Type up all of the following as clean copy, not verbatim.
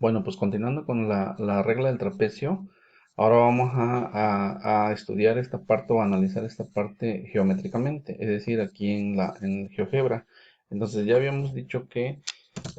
Bueno, pues continuando con la regla del trapecio, ahora vamos a estudiar esta parte o analizar esta parte geométricamente, es decir, aquí en GeoGebra. Entonces ya habíamos dicho que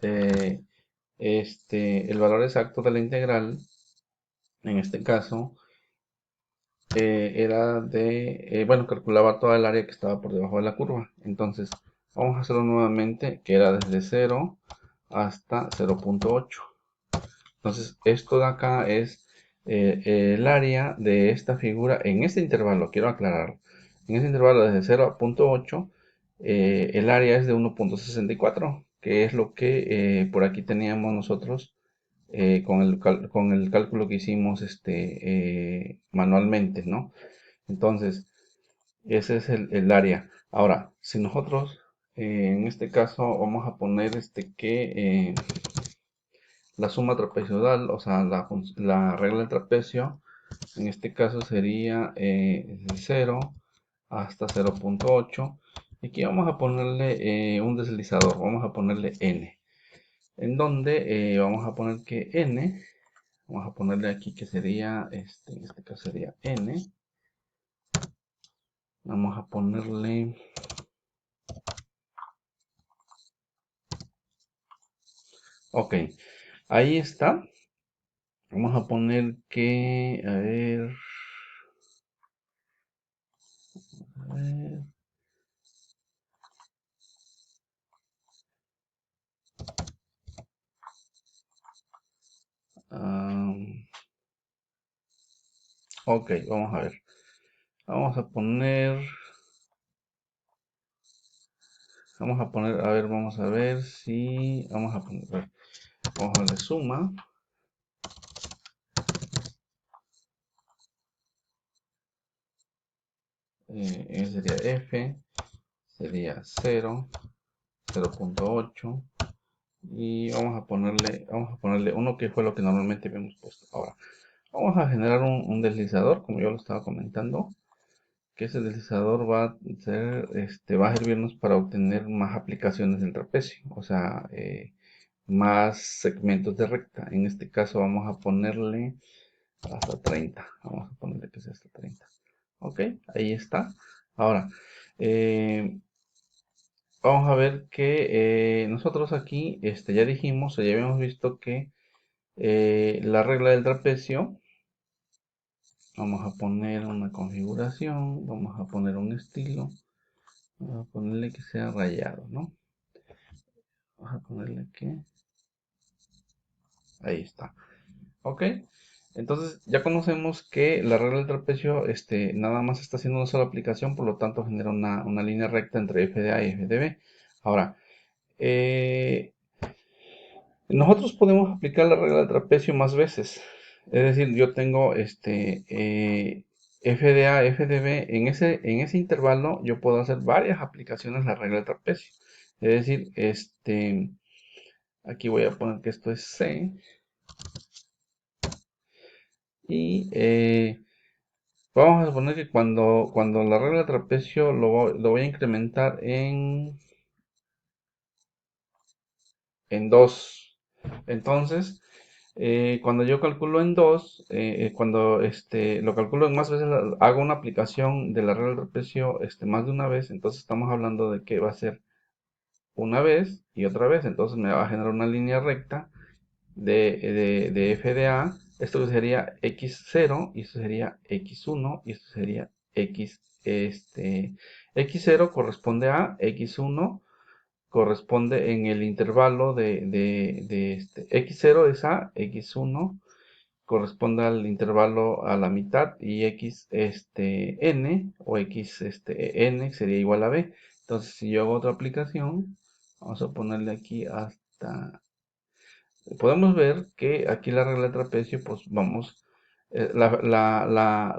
eh, el valor exacto de la integral, en este caso, era bueno, calculaba toda el área que estaba por debajo de la curva. Entonces, vamos a hacerlo nuevamente, que era desde 0 hasta 0,8. Entonces, esto de acá es el área de esta figura en este intervalo, quiero aclarar. En este intervalo desde 0 a 0,8, el área es de 1,64, que es lo que por aquí teníamos nosotros con el cálculo que hicimos manualmente, ¿no? Entonces, ese es el área. Ahora, si nosotros en este caso vamos a poner la suma trapezoidal, o sea, la regla del trapecio, en este caso sería de 0 hasta 0,8. Y aquí vamos a ponerle un deslizador, vamos a ponerle n, en donde vamos a poner que n, vamos a ponerle aquí que sería, en este caso sería n, vamos a ponerle, ok, ahí está. Vamos a poner que, a ver, am, ok, vamos a ver. Vamos a poner, a ver, vamos a ver si, vamos a poner, a ver, vamos a darle suma, sería f, sería 0, 0,8, y vamos a ponerle uno que fue lo que normalmente habíamos puesto. Ahora, vamos a generar un deslizador, como yo lo estaba comentando, que ese deslizador va a servirnos para obtener más aplicaciones del trapecio, o sea, más segmentos de recta. En este caso vamos a ponerle hasta 30. Vamos a ponerle que sea hasta 30. Ok, ahí está. Ahora, eh, vamos a ver que nosotros aquí ya dijimos, o ya habíamos visto que la regla del trapecio, vamos a poner una configuración, vamos a poner un estilo, vamos a ponerle que sea rayado, ¿no? Vamos a ponerle que ahí está. Ok, entonces ya conocemos que la regla del trapecio nada más está haciendo una sola aplicación, por lo tanto genera una línea recta entre f de A y f de B. Ahora, eh, nosotros podemos aplicar la regla del trapecio más veces. Es decir, yo tengo f de A, f de B. En ese intervalo yo puedo hacer varias aplicaciones de la regla del trapecio. Es decir, aquí voy a poner que esto es C. Y vamos a suponer que cuando la regla de trapecio lo voy a incrementar en 2. Entonces, cuando yo calculo en 2, cuando lo calculo en más veces, hago una aplicación de la regla de trapecio más de una vez, entonces estamos hablando de que va a ser una vez y otra vez, entonces me va a generar una línea recta de f de a. Esto sería x0 y esto sería x1 y esto sería x0 corresponde a x1 corresponde en el intervalo de x0 es a, x1 corresponde al intervalo a la mitad y x n o x n sería igual a b. Entonces si yo hago otra aplicación, vamos a ponerle aquí hasta, podemos ver que aquí la regla de trapecio, pues vamos, la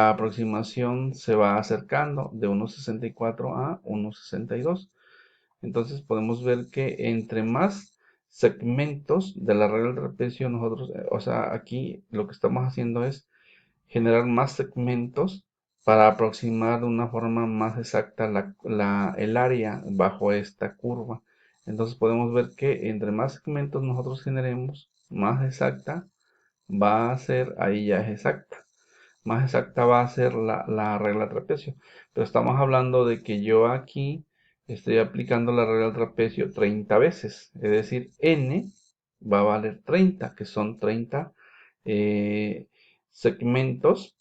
aproximación se va acercando de 1,64 a 1,62. Entonces podemos ver que entre más segmentos de la regla del trapecio nosotros, o sea, aquí lo que estamos haciendo es generar más segmentos para aproximar de una forma más exacta el área bajo esta curva. Entonces podemos ver que entre más segmentos nosotros generemos, más exacta va a ser, ahí ya es exacta, más exacta va a ser la regla del trapecio. Pero estamos hablando de que yo aquí estoy aplicando la regla del trapecio 30 veces, es decir, n va a valer 30, que son 30 segmentos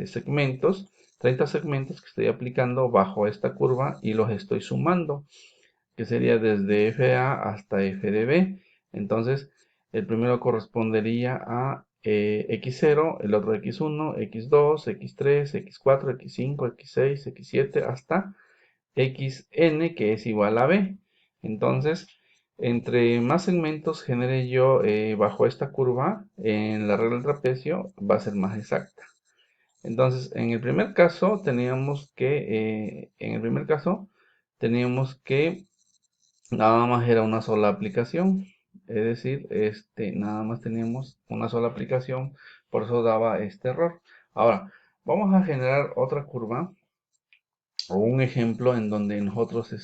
segmentos, 30 segmentos que estoy aplicando bajo esta curva y los estoy sumando, que sería desde FA hasta FDB. Entonces, el primero correspondería a X0, el otro X1, X2, X3, X4, X5, X6, X7 hasta Xn, que es igual a B. Entonces, entre más segmentos genere yo bajo esta curva, en la regla del trapecio va a ser más exacta. Entonces, en el primer caso, teníamos que nada más era una sola aplicación. Es decir, nada más teníamos una sola aplicación, por eso daba este error. Ahora, vamos a generar otra curva o un ejemplo en donde nosotros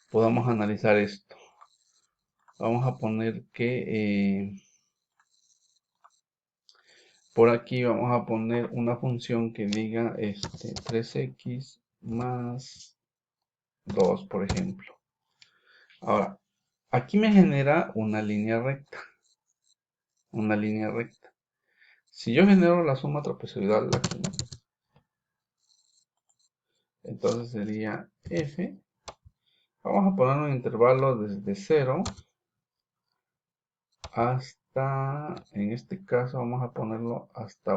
podamos analizar esto. Vamos a poner que por aquí vamos a poner una función que diga 3x más 2, por ejemplo. Ahora, aquí me genera una línea recta. Una línea recta. Si yo genero la suma trapezoidal aquí, entonces sería f. Vamos a poner un intervalo desde 0 hasta, en este caso vamos a ponerlo hasta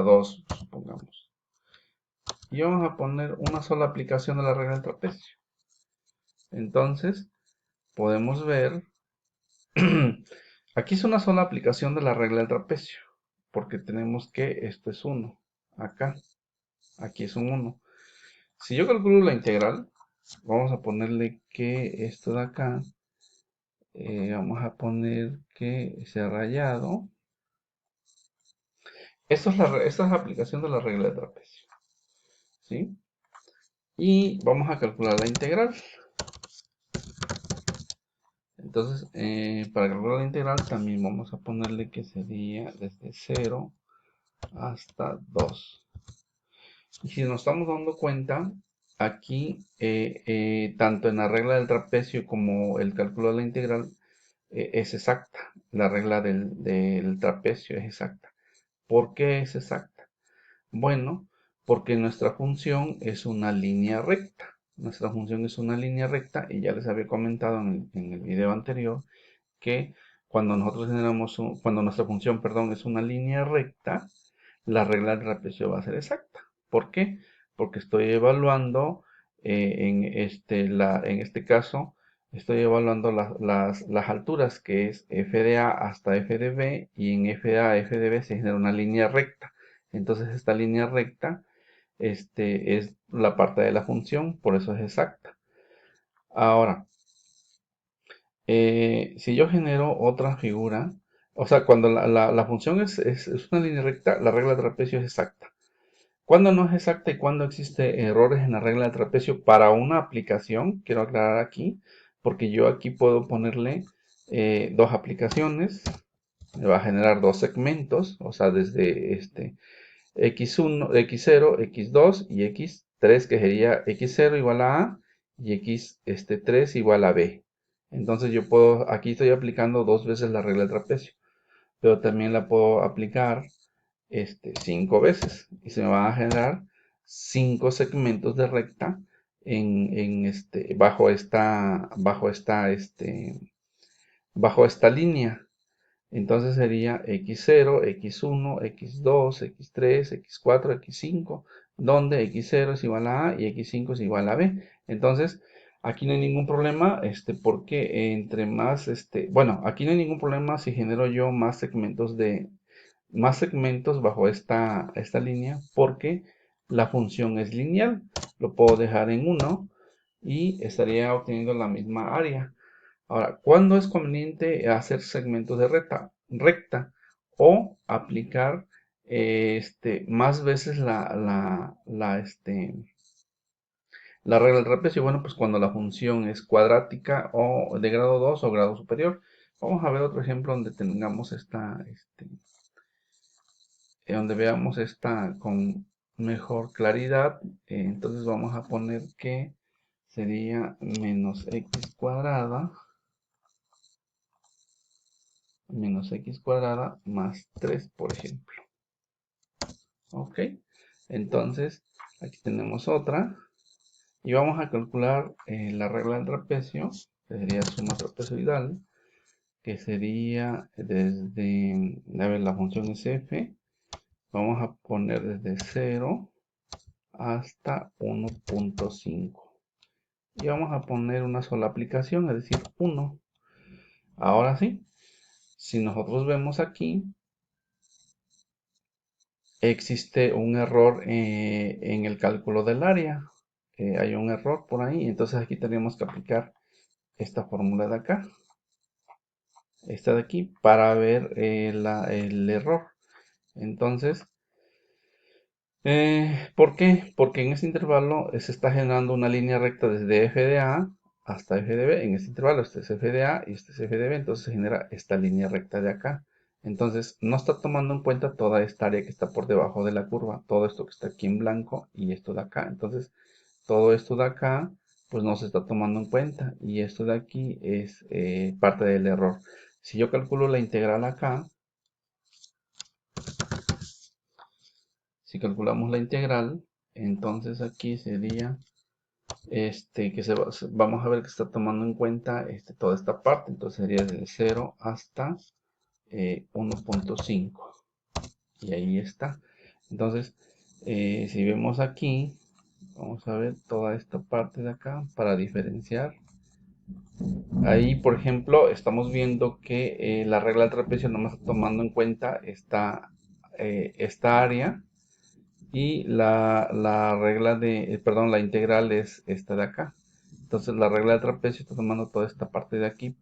2, supongamos. Y vamos a poner una sola aplicación de la regla del trapecio. Entonces, podemos ver, aquí es una sola aplicación de la regla del trapecio, porque tenemos que esto es 1, acá, aquí es un 1. Si yo calculo la integral, vamos a ponerle que esto de acá, vamos a poner que sea rayado. Esta es la aplicación de la regla de trapecio, ¿sí? Y vamos a calcular la integral. Entonces, para calcular la integral también vamos a ponerle que sería desde 0 hasta 2. Y si nos estamos dando cuenta, aquí, tanto en la regla del trapecio como el cálculo de la integral, es exacta. La regla del trapecio es exacta. ¿Por qué es exacta? Bueno, porque nuestra función es una línea recta. Nuestra función es una línea recta y ya les había comentado en el video anterior que cuando nuestra función, perdón, es una línea recta, la regla del trapecio va a ser exacta. ¿Por qué? Porque estoy evaluando, en este caso, estoy evaluando las alturas, que es f de a hasta f de b, y en f de a a f de b se genera una línea recta. Entonces esta línea recta es la parte de la función, por eso es exacta. Ahora, si yo genero otra figura, o sea, cuando la función es una línea recta, la regla de trapecio es exacta. Cuando no es exacta y cuando existe errores en la regla de trapecio para una aplicación, quiero aclarar aquí, porque yo aquí puedo ponerle dos aplicaciones, me va a generar dos segmentos, o sea, desde x1, x0, x2 y x3, que sería x0 igual a y x3 igual a b. Entonces yo puedo, aquí estoy aplicando dos veces la regla del trapecio, pero también la puedo aplicar 5 veces y se me van a generar 5 segmentos de recta bajo esta línea. Entonces sería x0, x1, x2, x3, x4, x5, donde x0 es igual a A y x5 es igual a B. Entonces, aquí no hay ningún problema, porque entre más, bueno, aquí no hay ningún problema si genero yo más segmentos bajo esta línea, porque la función es lineal. Lo puedo dejar en 1 y estaría obteniendo la misma área. Ahora, ¿cuándo es conveniente hacer segmentos de recta o aplicar más veces La regla del trapecio, bueno, pues cuando la función es cuadrática o de grado 2 o grado superior. Vamos a ver otro ejemplo donde tengamos donde veamos esta con mejor claridad. Entonces vamos a poner que sería menos x cuadrada más 3, por ejemplo. Ok, entonces aquí tenemos otra y vamos a calcular la regla del trapecio, que sería suma trapezoidal, que sería desde, a ver, la función es f, vamos a poner desde 0 hasta 1.5 y vamos a poner una sola aplicación, es decir, 1. Ahora sí, si nosotros vemos aquí, existe un error en el cálculo del área. Hay un error por ahí, entonces aquí tenemos que aplicar esta fórmula de acá, esta de aquí, para ver el error. Entonces, ¿por qué? Porque en este intervalo se está generando una línea recta desde f de a hasta f de b. En este intervalo este es f de a y este es f de b, entonces se genera esta línea recta de acá. Entonces no está tomando en cuenta toda esta área que está por debajo de la curva, todo esto que está aquí en blanco y esto de acá. Entonces todo esto de acá pues no se está tomando en cuenta y esto de aquí es parte del error. Si yo calculo la integral acá, si calculamos la integral, entonces aquí sería que vamos a ver que está tomando en cuenta toda esta parte, entonces sería desde 0 hasta 1.5 y ahí está. Entonces, si vemos aquí, vamos a ver toda esta parte de acá para diferenciar. Ahí, por ejemplo, estamos viendo que la regla del trapecio no me está tomando en cuenta esta área y la regla perdón, la integral es esta de acá. Entonces la regla del trapecio está tomando toda esta parte de aquí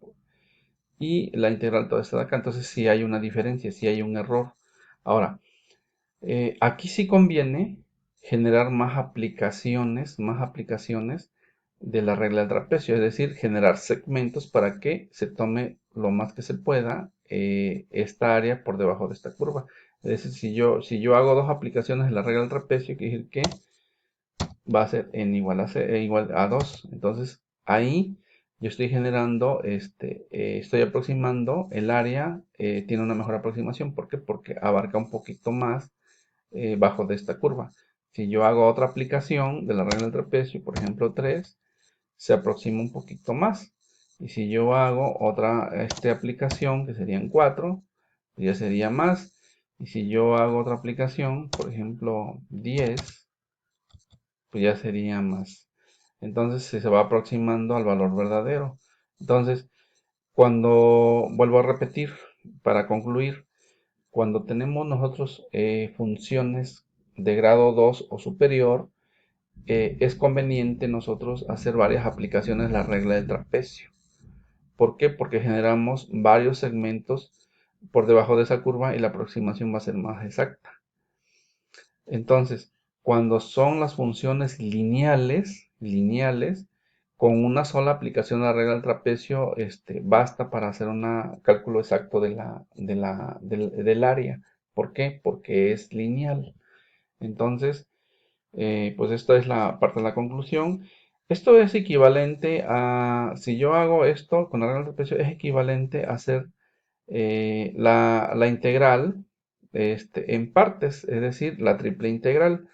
y la integral toda esta de acá. Entonces sí hay una diferencia, sí hay un error. Ahora, aquí sí conviene generar más aplicaciones de la regla del trapecio, es decir, generar segmentos para que se tome lo más que se pueda esta área por debajo de esta curva. Es decir, si yo hago dos aplicaciones de la regla del trapecio, quiere decir que va a ser n igual a 2. Entonces ahí yo estoy generando, estoy aproximando el área, tiene una mejor aproximación. ¿Por qué? Porque abarca un poquito más bajo de esta curva. Si yo hago otra aplicación de la regla del trapecio, por ejemplo 3, se aproxima un poquito más. Y si yo hago otra aplicación, que serían 4, ya sería más. Y si yo hago otra aplicación, por ejemplo 10, pues ya sería más. Entonces se va aproximando al valor verdadero. Entonces, cuando, vuelvo a repetir, para concluir, cuando tenemos nosotros funciones de grado 2 o superior, es conveniente nosotros hacer varias aplicaciones de la regla del trapecio. ¿Por qué? Porque generamos varios segmentos por debajo de esa curva y la aproximación va a ser más exacta. Entonces, cuando son las funciones lineales, con una sola aplicación de la regla del trapecio, basta para hacer un cálculo exacto del área. ¿Por qué? Porque es lineal. Entonces, pues esta es la parte de la conclusión. Esto es equivalente a, si yo hago esto con la regla del trapecio, es equivalente a hacer la integral en partes, es decir, la triple integral.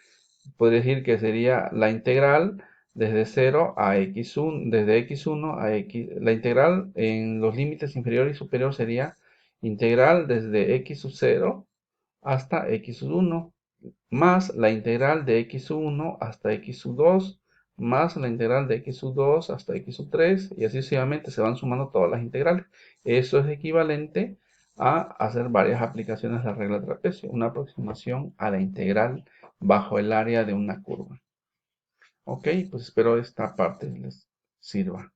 Podría decir que sería la integral desde 0 a x1, desde x1 a x, la integral en los límites inferior y superior sería integral desde x sub 0 hasta x sub 1, más la integral de x sub 1 hasta x sub 2, más la integral de x sub 2 hasta x sub 3, y así sucesivamente se van sumando todas las integrales. Eso es equivalente a hacer varias aplicaciones de la regla de trapecio, una aproximación a la integral bajo el área de una curva. Ok, pues espero esta parte les sirva.